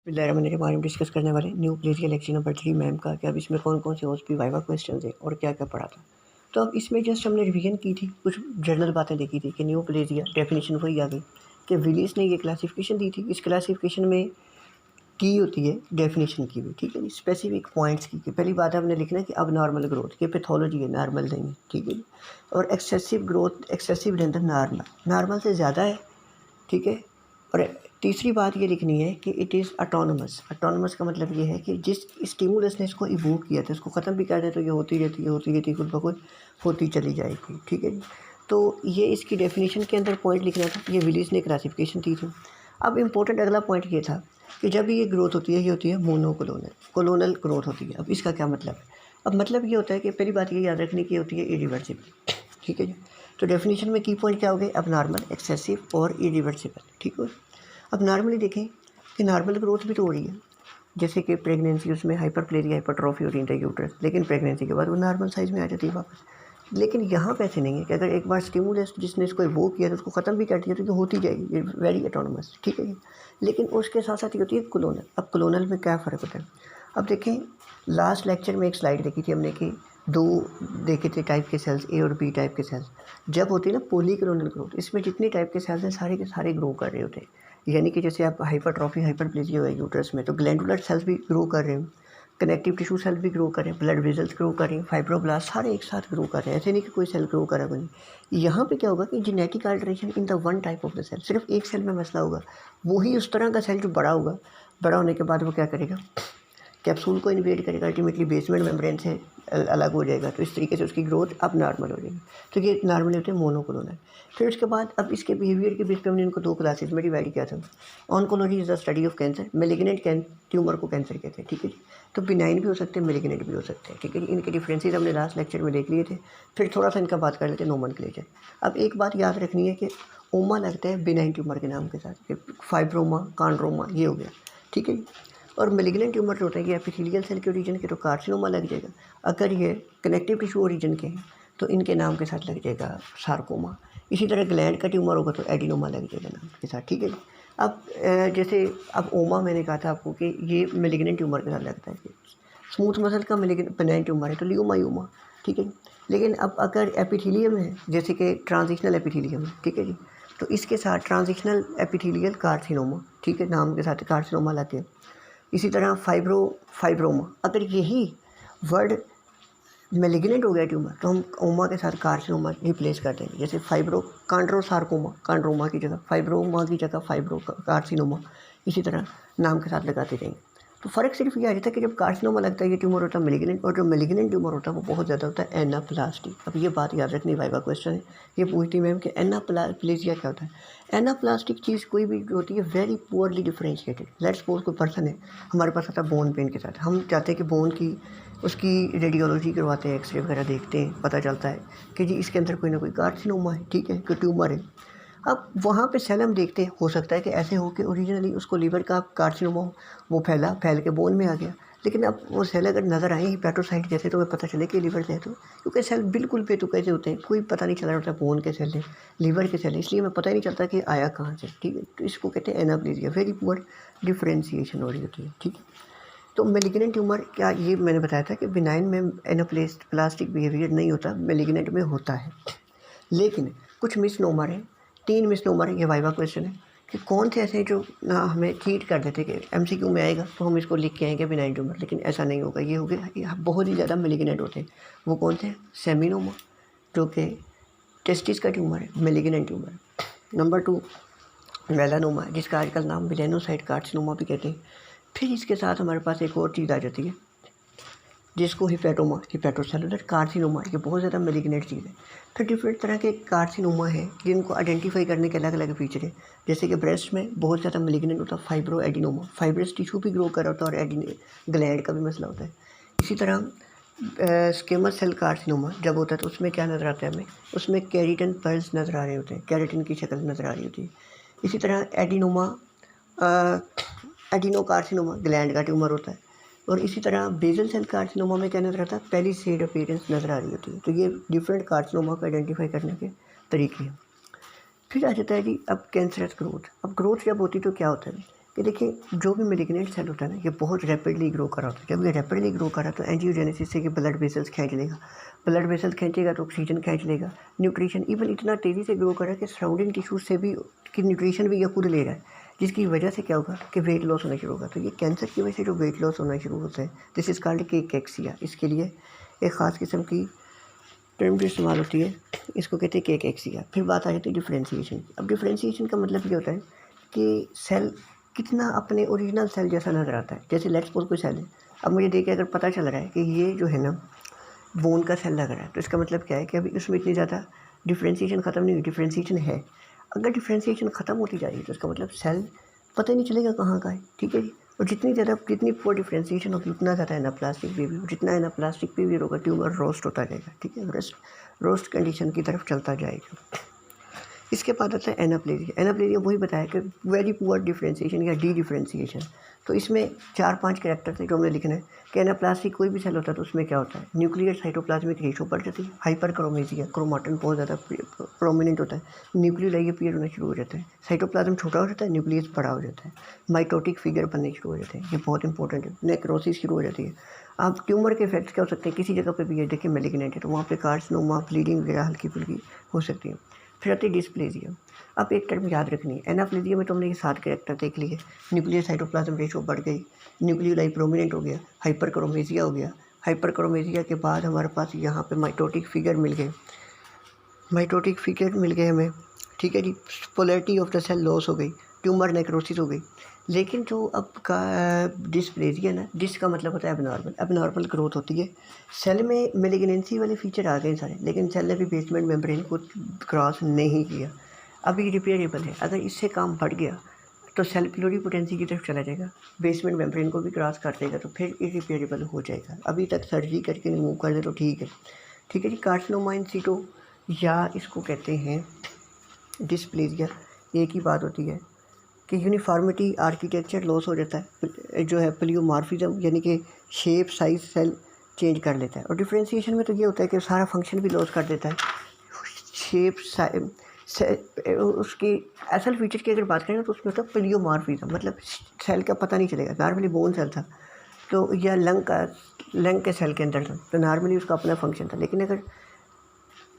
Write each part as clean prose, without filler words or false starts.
हम डिस्कस करने वाले new plegia lecture number 3 ma'am का कि अब इसमें कौन कौन से ओएसपी वाइवा क्वेश्चन थे और क्या क्या पढ़ा था। तो अब इसमें जस्ट हमने रिवीजन की थी, कुछ जनरल बातें देखी थी कि न्यू प्लेजिया डेफिनेशन वही आ गई कि विलियस ने ये क्लासिफिकेशन दी थी। इस क्लासिफिकेशन में की होती है डेफिनेशन की भी, ठीक है जी, स्पेसिफिक पॉइंट्स की। पहली बात हमने लिखना है कि अब नॉर्मल ग्रोथ ये पैथोलॉजी है, नॉर्मल नहीं है, ठीक है जी। और excessive growth, excessive length normal, normal से ज़्यादा है, ठीक है। और तीसरी बात ये लिखनी है कि इट इज़ ऑटोनमस। ऑटोनमस का मतलब ये है कि जिस स्टिमुलस ने इसको इवोक किया था इसको ख़त्म भी कर दे तो ये होती रहती खुद ब खुद होती चली जाएगी, ठीक है जी। तो ये इसकी डेफिनेशन के अंदर पॉइंट लिखना था, ये विलियस ने क्लासिफिकेशन दी थी। अब इम्पोर्टेंट अगला पॉइंट ये था कि जब ये ग्रोथ होती है ये होती है मोनोकोलोनल, कोलोनल ग्रोथ होती है। अब इसका क्या मतलब है? अब मतलब ये होता है कि पहली बात ये याद रखने की होती है इरिवर्सिबल, ठीक है जी। तो डेफिनेशन में की पॉइंट क्या हो गए? अब नॉर्मल, एक्सेसिव और इरिवर्सिबल, ठीक है। अब नॉर्मली देखें कि नॉर्मल ग्रोथ भी तो हो रही है, जैसे कि प्रेगनेंसी उसमें हाइपरप्लेजिया हाइपरट्रॉफी होती है यूट्रस, लेकिन प्रेगनेंसी के बाद वो नॉर्मल साइज़ में आ जाती है वापस। लेकिन यहाँ पे ऐसे नहीं है कि अगर एक बार स्टिमुलस जिसने इसको वो किया तो उसको ख़त्म भी कर दिया तो ये होती जाएगी, ये वेरी ऑटोनमस, ठीक है। लेकिन उसके साथ साथ ये होती है कोलोनल। अब कोलोनल में क्या फ़र्क होता है? अब देखें, लास्ट लेक्चर में एक स्लाइड देखी थी हमने कि दो देखे थे टाइप के सेल्स, ए और बी टाइप के सेल्स। जब होती है ना पॉलीक्लोनल ग्रोथ, इसमें जितने टाइप के सेल्स हैं सारे के सारे ग्रो कर रहे होते हैं। यानी कि जैसे आप हाइपरट्रॉफी हाइपरप्लेजिया है यूट्रस में तो ग्लैंडुलर सेल्स भी ग्रो कर रहे हैं, कनेक्टिव टिश्यू सेल भी ग्रो करें, ब्लड वेजल्स ग्रो करें, फाइब्रोब्लास्ट सारे एक साथ ग्रो कर रहे हैं। ऐसे नहीं कि कोई सेल ग्रो करा कोई नहीं। यहाँ पे क्या होगा कि genetic alteration in the one type of the cell, सिर्फ एक सेल में मसला होगा। वही उस तरह का सेल जो बड़ा होगा, बड़ा होने के बाद वो क्या करेगा? कैप्सूल को इन्वेड करेगा, अल्टीमेटली बेसमेंट मेम्ब्रेन से अलग हो जाएगा। तो इस तरीके से उसकी ग्रोथ अब नॉर्मल हो जाएगी। तो ये नॉर्मल होते हैं मोनोक्लोनल। फिर उसके बाद अब इसके बिहेवियर के बेस पे हमने इनको दो क्लासेस में डिवाइड किया था। Oncology is the study of cancer, malignant tumour को कैंसर कहते हैं, ठीक है जी। तो बिनाइन भी हो सकते हैं, मेलिग्नेंट भी हो सकते हैं, ठीक है जी। इनके डिफरेंसेस हमने लास्ट लेक्चर में देख लिए थे। फिर थोड़ा सा इनका बात कर लेते हैं नोमेनक्लेचर। अब एक बात याद रखनी है कि ओमा लगता है बिनाइन ट्यूमर के नाम के साथ, फाइब्रोमा, कॉन्ड्रोमा ये हो गया, ठीक है। और मेलिग्नेंट ट्यूमर जो होता है ये एपिथेलियल सेल के ओरिजिन के तो कार्सिनोमा लग जाएगा। अगर ये कनेक्टिव टिश्यू ओरिजिन के हैं तो इनके नाम के साथ लग जाएगा सार्कोमा। इसी तरह ग्लैंड का ट्यूमर होगा तो एडिनोमा लग जाएगा नाम के साथ, ठीक है। अब जैसे अब ओमा मैंने कहा था आपको कि ये मेलिग्नेंट ट्यूमर के साथ लगता है। स्मूथ मसल का बेनाइन ट्यूमर है तो लियोमा यूमा, ठीक है। लेकिन अब अगर एपिथेलियम है जैसे कि ट्रांजिशनल एपिथेलियम है, ठीक है जी, तो इसके साथ ट्रांजिशनल एपिथेलियल कार्सिनोमा, ठीक है, नाम के साथ कार्सिनोमा लग गया। इसी तरह फाइब्रोमा, अगर यही वर्ड मेलिग्नेंट हो गया ट्यूमर तो हम ओमा के साथ कार्सिनोमा रिप्लेस कर देंगे। जैसे फाइब्रो कांड्रोसार्कोमा, कांड्रोमा की जगह फाइब्रोमा की जगह फाइब्रो कार्सिनोमा, इसी तरह नाम के साथ लगाते रहेंगे। तो फ़र्क सिर्फ ये आ जाता है कि जब कार्सिनोमा लगता है ये ट्यूमर होता है मेलिग्नेंट, और जो मेलिग्नेंट ट्यूमर होता है वो बहुत ज़्यादा होता है एनाप्लास्टिक। अब ये बात याद रखनी, वाइवा क्वेश्चन है, ये पूछती मैम कि एनाप्लासिया क्या होता है। एनाप्लास्टिक चीज़ कोई भी जो होती है very poorly differentiated. Let's suppose कोई पर्सन है हमारे पास आता है बोन पेन के साथ, हम चाहते हैं कि बोन की उसकी रेडियोलॉजी करवाते हैं, एक्सरे वगैरह देखते हैं, पता चलता है कि जी इसके अंदर कोई ना कोई कार्सिनोमा है, ठीक है, कोई ट्यूमर है। अब वहाँ पे सेल हम देखते हैं, हो सकता है कि ऐसे हो कि ओरिजिनली उसको लीवर का कार्सिनोमा हो, वो फैल के बोन में आ गया। लेकिन अब वो सेल अगर नज़र आए हिपैटोसाइट जैसे तो हमें पता चले कि लीवर से है, तो क्योंकि सेल बिल्कुल बेतुके से होते हैं, कोई पता नहीं चल रहा होता बोन के सेल है लीवर के सेल है, इसलिए हमें पता ही नहीं चलता कि आया कहाँ से, ठीक है। तो इसको कहते हैं एनाप्लेजिया, वेरी पुअर डिफरेंशिएशन हो रही होती है, ठीक है। तो मेलिग्नेंट ट्यूमर क्या, ये मैंने बताया था कि बिनाइन में एनाप्लास्टिक बिहेवियर नहीं होता, मेलिग्नेंट में होता है। लेकिन कुछ मिसनोमर है, 3 मिसनोमर है, ये वाइवा क्वेश्चन है कि कौन से ऐसे जो ना हमें चीट कर देते कि एमसीक्यू में आएगा तो हम इसको लिख के आएंगे बिनाइन ट्यूमर, लेकिन ऐसा नहीं होगा। ये हो गया, ये बहुत ही ज़्यादा मेलिग्नेंट होते हैं। वो कौन से? सेमिनोमा जो कि टेस्टिस का ट्यूमर है, मेलिग्नेंट ट्यूमर। नंबर 2 मेलानोमा, जिसका आजकल नाम मेलानोसाइट कार्सिनोमा भी कहते हैं। फिर इसके साथ हमारे पास एक और चीज़ आ जाती है जिसको हिपैटोमा, हिपैटोसेलुलर कार्सिनोमा, ये बहुत ज़्यादा मेलिग्नेंट चीज़ है। फिर डिफरेंट तरह के कार्सिनोमा है जिनको आइडेंटिफाई करने के अलग अलग फीचर है। जैसे कि ब्रेस्ट में बहुत ज़्यादा मेलिग्नेंट होता है फाइब्रो एडिनोमा, फाइब्रस टिश्यू भी ग्रो कर रहा होता है और ग्लैंड का भी मसला होता है। इसी तरह स्क्वेमस सेल कार्सिनोमा जब होता है तो उसमें क्या नज़र आता है हमें? उसमें केराटिन पर्ल्स नज़र आ रहे होते हैं, केराटिन की शक्ल नज़र आ रही होती है। इसी तरह एडिनोमा, एडिनोकार्सिनोमा ग्लैंड का ट्यूमर होता है। और इसी तरह बेजल सेल कार्सिनोमा में क्या नज़र आता है? पहली सेड अपीयरेंस नज़र आ रही होती है। तो ये डिफरेंट कार्सिनोमा को आइडेंटिफाई करने के तरीके हैं। फिर आ जाता है जी अब कैंसरस ग्रोथ। अब ग्रोथ जब होती है तो क्या होता है कि देखिए जो भी मेलिग्नेंट सेल होता है ना, ये बहुत रैपिडली ग्रो कर रहा होता है। जब ये रैपिडली ग्रो कर रहा है तो एंजियोजेनेसिस से ये ब्लड वेसल्स खींच लेगा, ब्लड वेसल्स खींचेगा तो ऑक्सीजन खींच लेगा, न्यूट्रिशन इवन इतना तेज़ी से ग्रो कर रहा है कि सराउंडिंग टिश्यूज से भी कि न्यूट्रिशन भी ये खुद ले रहा है, जिसकी वजह से क्या होगा कि वेट लॉस होना शुरू होगा। तो ये कैंसर की वजह से जो वेट लॉस होना शुरू होता है, दिस इज़ कॉल्ड केकेक्सिया। इसके लिए एक ख़ास किस्म की टर्म जो इस्तेमाल होती है, इसको कहते हैं केकेक्सिया। फिर बात आ जाती है डिफ्रेंशिएशन। अब डिफ्रेंशिएशन का मतलब ये होता है कि सेल कितना अपने ओरिजिनल सेल जैसा नज़र आता है। जैसे लेट्स सपोज कोई सेल है, अब मुझे देख के अगर पता चल रहा है कि ये जो है ना बोन का सेल लग रहा है, तो इसका मतलब क्या है कि अभी उसमें इतनी ज़्यादा डिफ्रेंशिएशन ख़त्म नहीं हुई, डिफ्रेंशिएशन है। अगर डिफ्रेंशिएशन ख़त्म होती जा रही है तो इसका मतलब सेल पता ही नहीं चलेगा कहाँ का है, ठीक है जी। और जितनी पुअर डिफ्रेंशिएशन होगी उतना ज़्यादा एनाप्लास्टिक बेबी, जितना एनाप्लास्टिक बेबी होगा ट्यूमर रोस्ट होता जाएगा, ठीक है, रोस्ट कंडीशन की तरफ चलता जाएगा। इसके बाद आता है एनाप्लेजिया। एनाप्लेजिया वही बताया कि वेरी पुअर डिफ्रेंशिएशन या डी डिफ्रेंशिएशन। तो इसमें 4-5 कैरेक्टर थे जो हमने लिखना है कि एनाप्लास्टिक कोई भी सेल होता है तो उसमें क्या होता है, न्यूक्लियर साइटोप्लाज्मिक रेशो बढ़ जाती है, हाइपरक्रोमेसिया, क्रोमाटिन बहुत ज़्यादा प्रोमिनेंट होता है, न्यूक्लियोलाई अपीयर होना शुरू हो जाता है, साइटोप्लाज्म छोटा हो जाता है, न्यूक्लियस बड़ा हो जाता है, माइटोटिक फिगर बनने शुरू हो जाते हैं, ये बहुत इंपॉर्टेंट है, नेक्रोसिस शुरू हो जाती है। अब ट्यूमर के इफेक्ट्स क्या हो सकते हैं, किसी जगह पे भी ये देखिए मेलिग्नेंट है तो वहाँ पे कार्सिनोमा, ब्लीडिंग वगैरह हल्की फुल्की हो सकती है। फिर आती है डिस्प्लेजिया। अब एक टर्म याद रखनी है, एनाप्लेजिया में तो हमने ये 7 कैरेक्टर देख लिए, न्यूक्लियर साइटोप्लाज्म रेशो बढ़ गई, न्यूक्लियोलाई प्रोमिनेंट हो गया, हाइपरक्रोमेसिया हो गया, हाइपरक्रोमेसिया के बाद हमारे पास यहाँ पे माइटोटिक फिगर मिल गए, माइटोटिक फिगर मिल गए हमें, ठीक है जी। Polarity of the cell loss हो गई, ट्यूमर नेक्रोसिस हो गई। लेकिन जो अब का डिस्प्लेजिया ना, डिस का मतलब होता है एबनॉर्मल, एबनॉर्मल ग्रोथ होती है। सेल में मेलिग्नेंसी वाले फीचर आ गए सारे, लेकिन सेल ने भी बेसमेंट मेम्ब्रेन को क्रॉस नहीं किया। अब ये रिपेयरेबल है, अगर इससे काम बढ़ गया तो सेल प्लूरिपोटेंसी की तरफ चला जाएगा, बेसमेंट मेम्ब्रेन को भी क्रॉस कर देगा तो फिर इरिपेयरेबल हो जाएगा। अभी तक सर्जरी करके रिमूव कर दे तो ठीक है, ठीक है जी। कार्सिनोमा इन सीटो या इसको कहते हैं डिस्प्लेजिया, एक ही बात होती है कि यूनिफॉर्मिटी आर्किटेक्चर लॉस हो जाता है, जो है प्लियोमॉर्फिज्म यानी कि शेप साइज सेल चेंज कर लेता है। और डिफ्रेंशिएशन में तो ये होता है कि सारा फंक्शन भी लॉस कर देता है, शेप उसकी असल फीचर की अगर बात करें तो उसमें होता है प्लियोमॉर्फिज्म, मतलब सेल का पता नहीं चलेगा। नॉर्मली बोन सेल था तो या लंग के सेल के अंदर था तो नॉर्मली उसका अपना फंक्शन था, लेकिन अगर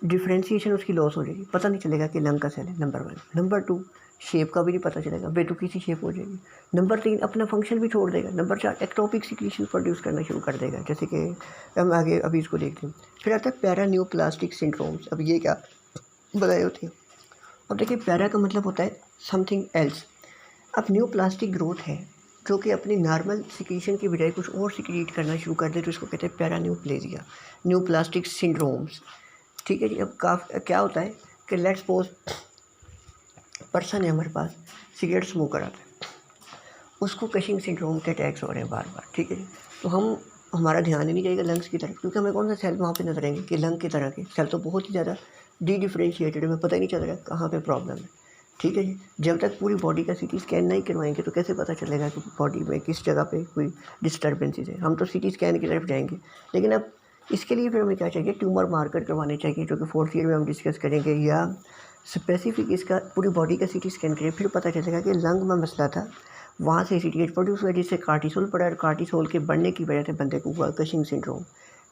डिफ्रेंशिएशन उसकी लॉस हो जाएगी, पता नहीं चलेगा कि लंग का सेल है, नंबर 1। नंबर 2, शेप का भी नहीं पता चलेगा, बेतुकी सी शेप हो जाएगी। नंबर 3, अपना फंक्शन भी छोड़ देगा। नंबर 4, एक्टोपिक सिक्रीशन प्रोड्यूस करना शुरू कर देगा, जैसे कि हम आगे अभी इसको देखते हैं। फिर आता है पैरान्यूप्लास्टिक सिंड्रोम्स। अब ये क्या बताए होती है, अब देखिए पैरा का मतलब होता है समथिंग एल्स। अब न्यूप्लास्टिक ग्रोथ है जो कि अपनी नॉर्मल सिक्रीशन की बजाय कुछ और सिक्रीट करना शुरू कर दे तो इसको कहते हैं पैरान्यूप्लेजिया, न्यूप्लास्टिक सिंड्रोम्स, ठीक है जी। अब क्या होता है कि लेट्स सपोज पर्सन है हमारे पास, सिगरेट स्मोकर आता है, उसको कशिंग सिंड्रोम के अटैक्स हो रहे हैं बार बार, ठीक है जी। तो हमारा ध्यान ही नहीं जाएगा लंग्स की तरफ, क्योंकि हमें कौन सा सेल वहाँ पे नजर आएंगे कि लंग की तरह के सेल तो बहुत ही ज़्यादा डी डिफ्रेंशिएटेड है, हमें पता ही नहीं चल रहा कहाँ पे प्रॉब्लम है, ठीक है जी। जब तक पूरी बॉडी का सीटी स्कैन नहीं करवाएंगे तो कैसे पता चलेगा कि बॉडी में किस जगह पे कोई डिस्टर्बेंसेज है। हम तो सीटी स्कैन की तरफ जाएंगे, लेकिन अब इसके लिए फिर हमें क्या चाहिए, ट्यूमर मार्कर करवाने चाहिए, जो कि 4th ईयर में हम डिस्कस करेंगे, या स्पेसिफिक इसका पूरी बॉडी का सीटी स्कैन करें, फिर पता चलेगा कि लंग में मसला था, वहाँ से एसीटीएच प्रोड्यूस हुआ जिससे कार्टिसोल पड़ा, और कार्टिसोल के बढ़ने की वजह से बंदे को हुआ कशिंग सिंड्रोम,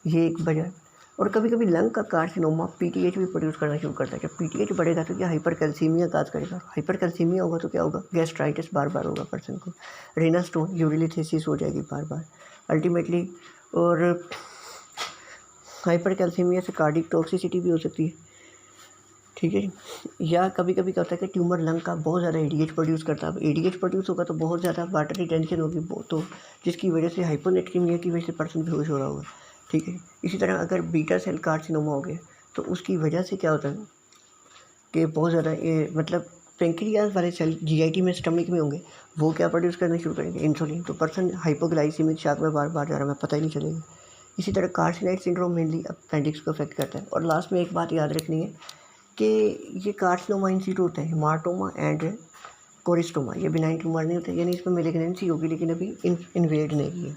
ये एक वजह। और कभी कभी लंग का कार्सिनोमा पीटीएच भी प्रोड्यूस करना शुरू करता है। जब पीटीएच बढ़ेगा तो क्या हाइपरकैल्सीमिया काज करेगा, हाइपरकैल्सीमिया होगा तो क्या होगा, गैस्ट्राइटिस बार बार होगा पर्सन को, रेनल स्टोन, यूरिलिथेसिस हो जाएगी बार बार अल्टीमेटली, और हाइपरकैल्सीमिया से कार्डिक टॉक्सिसिटी भी हो सकती है, ठीक है। या कभी कभी क्या होता है कि ट्यूमर लंग का बहुत ज़्यादा एडीएच प्रोड्यूस करता है, एडीएच प्रोड्यूस होगा तो बहुत ज़्यादा वाटर रिटेंशन होगी, तो जिसकी वजह से हाइपोनेट्रीमिया की वजह से पर्सन बेहोश हो रहा होगा, ठीक है। इसी तरह अगर बीटा सेल कार्सिनोमा हो गया तो उसकी वजह से क्या होता है कि बहुत ज़्यादा ये मतलब पेंक्रियाज वाले सेल जीआईटी में स्टमक में होंगे, वो क्या प्रोड्यूस करना शुरू करेंगे, इंसुलिन, तो पर्सन हाइपोग्लाइसीमिक शॉक में बार बार जा रहा है, पता ही नहीं चलेगा। इसी तरह कार्सिनाइड सिंड्रोम मेनली अपेंडिक्स को अफेक्ट करता है। और लास्ट में एक बात याद रखनी है कि ये कार्सिनोमा इन सीटू होता है, हेमाटोमा एंड कोरिस्टोमा, ये बिनाइन ट्यूमर नहीं होता, यानी इसमें मेलिग्नेंसी होगी लेकिन अभी इन्वेड नहीं है।